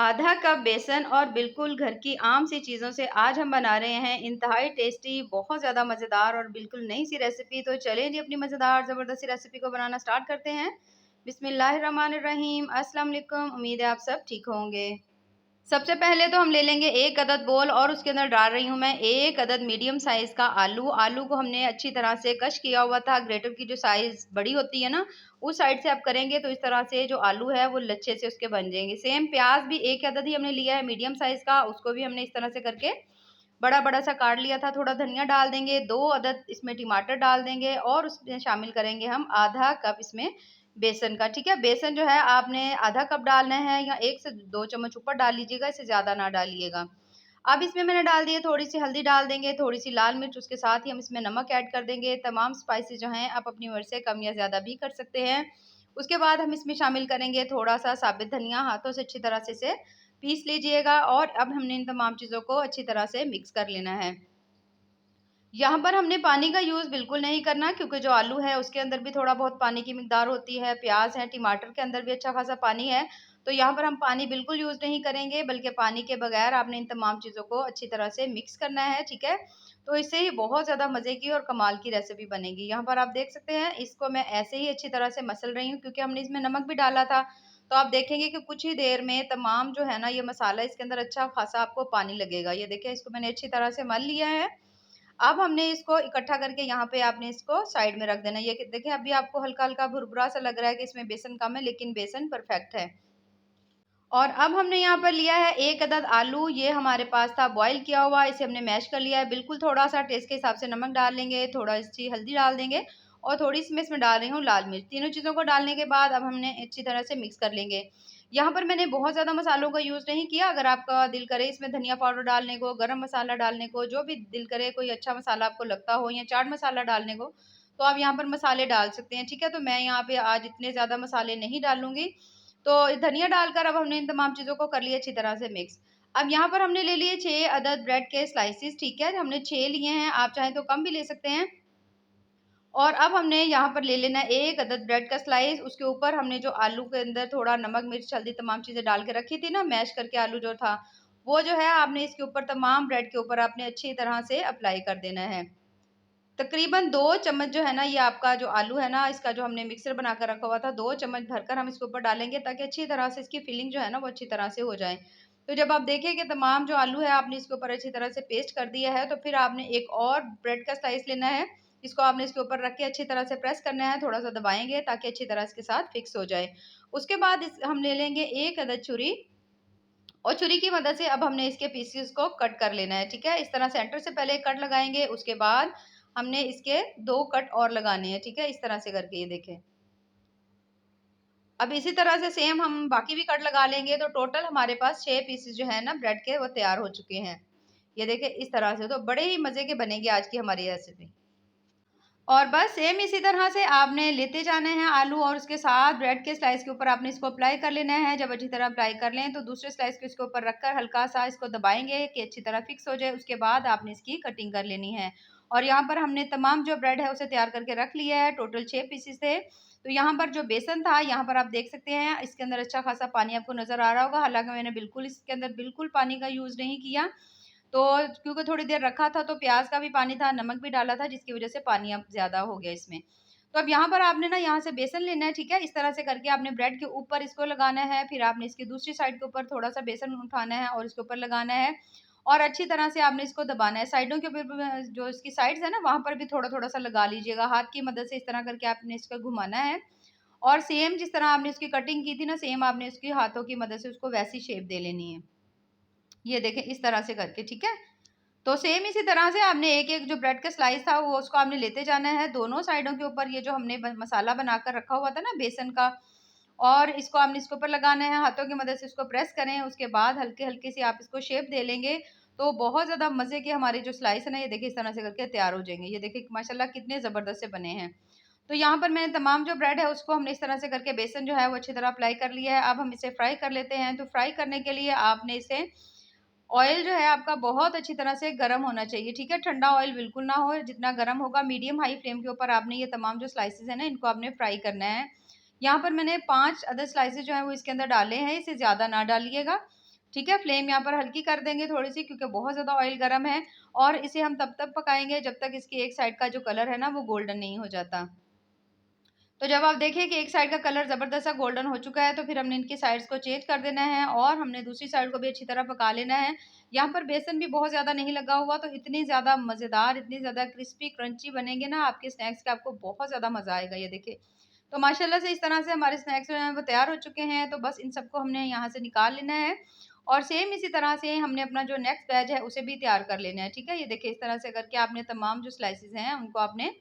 आधा कप बेसन और बिल्कुल घर की आम सी चीज़ों से आज हम बना रहे हैं इंतहाई टेस्टी, बहुत ज़्यादा मज़ेदार और बिल्कुल नई सी रेसिपी। तो चलें जी अपनी मज़ेदार ज़बरदस्ती रेसिपी को बनाना स्टार्ट करते हैं। बिस्मिल्लाहिर्रहमानिर्रहीम, अस्सलाम वालेकुम। उम्मीद है आप सब ठीक होंगे। सबसे पहले तो हम ले लेंगे 1 अदद बोल और उसके अंदर डाल रही हूँ मैं 1 अदद मीडियम साइज़ का आलू। आलू को हमने अच्छी तरह से कश किया हुआ था। ग्रेटर की जो साइज़ बड़ी होती है ना, उस साइड से आप करेंगे तो इस तरह से जो आलू है वो लच्छे से उसके बन जाएँगे। सेम प्याज़ भी 1 अदद ही हमने लिया है मीडियम साइज़ का, उसको भी हमने इस तरह से करके बड़ा-बड़ा सा काट लिया था। थोड़ा धनिया डाल देंगे, 2 अदद इसमें टमाटर डाल देंगे और उसमें शामिल करेंगे हम आधा कप इसमें बेसन का, ठीक है? बेसन जो है आपने आधा कप डालना है या 1 से 2 चम्मच ऊपर डाल लीजिएगा, इससे ज़्यादा ना डालिएगा। अब इसमें मैंने डाल दी है थोड़ी-सी हल्दी डाल देंगे, थोड़ी-सी लाल मिर्च, उसके साथ ही हम इसमें नमक ऐड कर देंगे। तमाम स्पाइसेस जो हैं आप अपनी मर्ज़ी से कम या ज़्यादा भी कर सकते हैं। उसके बाद हम इसमें शामिल करेंगे थोड़ा-सा साबित धनिया, हाथों से अच्छी तरह से इसे पीस लीजिएगा और अब हमने इन तमाम चीज़ों को अच्छी तरह से मिक्स कर लेना है। यहाँ पर हमने पानी का यूज़ बिल्कुल नहीं करना क्योंकि जो आलू है उसके अंदर भी थोड़ा बहुत पानी की मिकदार होती है, प्याज़ है, टमाटर के अंदर भी अच्छा खासा पानी है। तो यहाँ पर हम पानी बिल्कुल यूज़ नहीं करेंगे बल्कि पानी के बगैर आपने इन तमाम चीज़ों को अच्छी तरह से मिक्स करना है, ठीक है? तो इससे ही बहुत ज़्यादा मज़े की और कमाल की रेसिपी बनेगी। यहाँ पर आप देख सकते हैं इसको मैं ऐसे ही अच्छी तरह से मसल रही हूँ क्योंकि हमने इसमें नमक भी डाला था। तो आप देखेंगे कि कुछ ही देर में तमाम जो है ना ये मसाला इसके अंदर अच्छा खासा आपको पानी लगेगा। ये देखिए इसको मैंने अच्छी तरह से मल लिया है। अब हमने इसको इकट्ठा करके यहाँ पे आपने इसको साइड में रख देना है। ये कि देखिए अभी आपको हल्का-हल्का भुरभुरा सा लग रहा है कि इसमें बेसन कम है, लेकिन बेसन परफेक्ट है। और अब हमने यहाँ पर लिया है 1 अदद आलू, ये हमारे पास था बॉयल किया हुआ, इसे हमने मैश कर लिया है। बिल्कुल थोड़ा-सा टेस्ट के हिसाब से नमक डाल लेंगे, थोड़ा-सी हल्दी डाल देंगे और थोड़ी-सी मैं इसमें डाल रही हूँ लाल मिर्च। तीनों चीज़ों को डालने के बाद अब हमने अच्छी तरह से मिक्स कर लेंगे। यहाँ पर मैंने बहुत ज़्यादा मसालों का यूज़ नहीं किया, अगर आपका दिल करे इसमें धनिया पाउडर डालने को, गरम मसाला डालने को, जो भी दिल करे कोई अच्छा मसाला आपको लगता हो या चाट मसाला डालने को, तो आप यहाँ पर मसाले डाल सकते हैं, ठीक है? तो मैं यहाँ पे आज इतने ज़्यादा मसाले नहीं डालूँगी। तो धनिया डालकर अब हमने इन तमाम चीज़ों को कर लिया अच्छी तरह से मिक्स। अब यहाँ पर हमने ले लिए 6 अदद ब्रेड के स्लाइसेस, ठीक है? हमने 6 लिए हैं, आप चाहें तो कम भी ले सकते हैं। और अब हमने यहाँ पर ले लेना है 1 अदद ब्रेड का स्लाइस, उसके ऊपर हमने जो आलू के अंदर थोड़ा नमक, मिर्च, हल्दी तमाम चीज़ें डाल के रखी थी ना, मैश करके आलू जो था, वो जो है आपने इसके ऊपर तमाम ब्रेड के ऊपर आपने अच्छी तरह से अप्लाई कर देना है। तकरीबन 2 चम्मच जो है ना, ये आपका जो आलू है ना, इसका जो हमने मिक्सर बनाकर रखा हुआ था, 2 चम्मच भरकर हम इसके ऊपर डालेंगे ताकि अच्छी तरह से इसकी फिलिंग जो है ना, वो अच्छी तरह से हो जाए। तो जब आप देखें कि तमाम जो आलू है आपने इसके ऊपर अच्छी तरह से पेस्ट कर दिया है, तो फिर आपने एक और ब्रेड का स्लाइस लेना है। इसको आपने इसके ऊपर रख के अच्छी तरह से प्रेस करना है, थोड़ा-सा दबाएँगे ताकि अच्छी तरह इसके साथ फिक्स हो जाए। उसके बाद इस हम ले लेंगे 1 अदद छुरी और छुरी की मदद से अब हमने इसके पीसेस को कट कर लेना है, ठीक है? इस तरह सेंटर से पहले एक कट लगाएँगे, उसके बाद हमने इसके 2 कट और लगाने हैं, ठीक है? इस तरह से करके ये देखें। अब इसी तरह से सेम हम बाकी भी कट लगा लेंगे, तो टोटल हमारे पास 6 पीसेस जो है ना ब्रेड के वो तैयार हो चुके हैं। ये देखिए इस तरह से, तो बड़े ही मज़े के बनेंगे आज की हमारी रेसिपी। और बस सेम इसी तरह से आपने लेते जाने हैं आलू और उसके साथ ब्रेड के स्लाइस के ऊपर आपने इसको अप्लाई कर लेना है। जब अच्छी तरह अप्लाई कर लें तो दूसरे स्लाइस को इसके ऊपर रखकर हल्का-सा इसको दबाएँगे कि अच्छी तरह फिक्स हो जाए। उसके बाद आपने इसकी कटिंग कर लेनी है। और यहाँ पर हमने तमाम जो ब्रेड है उसे तैयार करके रख लिया है। टोटल 6 पीसेस थे। तो यहाँ पर जो बेसन था, यहाँ पर आप देख सकते हैं इसके अंदर अच्छा खासा पानी आपको नज़र आ रहा होगा। हालाँकि मैंने बिल्कुल इसके अंदर बिल्कुल पानी का यूज़ नहीं किया। तो क्योंकि थोड़ी देर रखा था तो प्याज़ का भी पानी था, नमक भी डाला था जिसकी वज़ह से पानी अब ज़्यादा हो गया इसमें। तो अब यहाँ पर आपने ना यहाँ से बेसन लेना है, ठीक है? इस तरह से करके आपने ब्रेड के ऊपर इसको लगाना है, फिर आपने इसकी दूसरी साइड के ऊपर थोड़ा-सा बेसन उठाना है और इसके ऊपर लगाना है और अच्छी तरह से आपने इसको दबाना है। साइडों के ऊपर ब जो इसकी साइड्स है ना, वहाँ पर भी थोड़ा-थोड़ा सा लगा लीजिएगा। हाथ की मदद से इस तरह करके आपने इसको घुमाना है और सेम जिस तरह आपने इसकी कटिंग की थी ना, सेम आपने इसकी हाथों की मदद से उसको वैसी शेप दे लेनी है। ये देखें इस तरह से करके, ठीक है? तो सेम इसी तरह से आपने एक-एक जो ब्रेड का स्लाइस था वो उसको आपने लेते जाना है, दोनों साइडों के ऊपर ये जो हमने ब मसाला बनाकर रखा हुआ था ना बेसन का और इसको आपने इसके ऊपर लगाना है, हाथों की मदद से इसको प्रेस करें, उसके बाद हल्के-हल्के से आप इसको शेप दे लेंगे, तो बहुत ज़्यादा मज़े के हमारे जो स्लाइस है ना, ये देखिए इस तरह से करके तैयार हो जाएँगे। ये देखिए माशाल्लाह कितने ज़बरदस्त से बने हैं। तो यहाँ पर मैंने तमाम जो ब्रेड है उसको हमने इस तरह से करके बेसन जो है वो अच्छी तरह अप्लाई कर लिया है। अब हम इसे फ्राई कर लेते हैं, तो फ्राई करने के लिए आपने इसे ऑयल जो है आपका बहुत अच्छी तरह से गरम होना चाहिए, ठीक है? ठंडा ऑयल बिल्कुल ना हो, जितना गरम होगा मीडियम हाई फ्लेम के ऊपर आपने ये तमाम जो स्लाइसेस हैं ना, इनको आपने फ्राई करना है। यहाँ पर मैंने 5 अदर स्लाइसेस जो हैं वो इसके अंदर डाले हैं, इससे ज़्यादा ना डालिएगा। ठीक है, फ्लेम यहाँ पर हल्की कर देंगे थोड़ी-सी क्योंकि बहुत ज़्यादा ऑयल गरम है और इसे हम तब तक पकाएँगे जब तक इसकी एक साइड का जो कलर है ना वो गोल्डन नहीं हो जाता। तो जब आप देखें कि एक साइड का कलर ज़बरदस्त सा गोल्डन हो चुका है, तो फिर हमने इनकी साइड्स को चेंज कर देना है और हमने दूसरी साइड को भी अच्छी तरह पका लेना है। यहाँ पर बेसन भी बहुत ज़्यादा नहीं लगा हुआ, तो इतनी ज़्यादा मज़ेदार, इतनी ज़्यादा क्रिस्पी क्रंची बनेंगे ना आपके स्नैक्स के, आपको बहुत ज़्यादा मज़ा आएगा। ये देखिए, तो माशाल्लाह से इस तरह से हमारे स्नैक्स जो हैं वो तैयार हो चुके हैं, तो बस इन सबको हमने यहाँ से निकाल लेना है और सेम इसी तरह से हमने अपना जो नेक्स्ट बैच है उसे भी तैयार कर लेना है, ठीक है? ये देखिए इस तरह से करके आपने तमाम जो स्लाइसेस हैं उनको आपने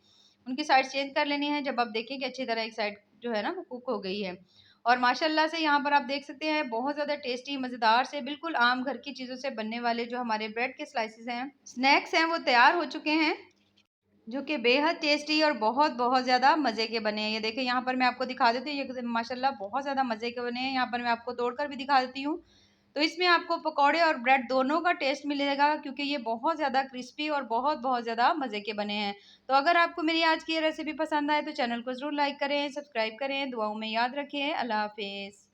उनकी साइड चेंज कर लेनी है जब आप देखें कि अच्छी तरह एक साइड जो है ना वो कुक हो गई है। और माशाल्लाह से यहाँ पर आप देख सकते हैं बहुत ज़्यादा टेस्टी मज़ेदार से बिल्कुल आम घर की चीज़ों से बनने वाले जो हमारे ब्रेड के स्लाइसेस हैं, स्नैक्स हैं वो तैयार हो चुके हैं। जो कि बेहद टेस्टी और बहुत-बहुत ज़्यादा मज़े के बने हैं। ये देखिए यहाँ पर मैं आपको दिखा देती हूँ, ये माशाल्लाह बहुत ज़्यादा मज़े के बने हैं। यहाँ पर मैं आपको तोड़कर भी दिखा देती हूँ। तो इसमें आपको पकौड़े और ब्रेड दोनों का टेस्ट मिलेगा क्योंकि ये बहुत ज़्यादा क्रिस्पी और बहुत-बहुत ज़्यादा मज़े के बने हैं। तो अगर आपको मेरी आज की ये रेसिपी पसंद आए तो चैनल को ज़रूर लाइक करें, सब्सक्राइब करें। दुआओं में याद रखें। अल्लाह हाफ़िज़।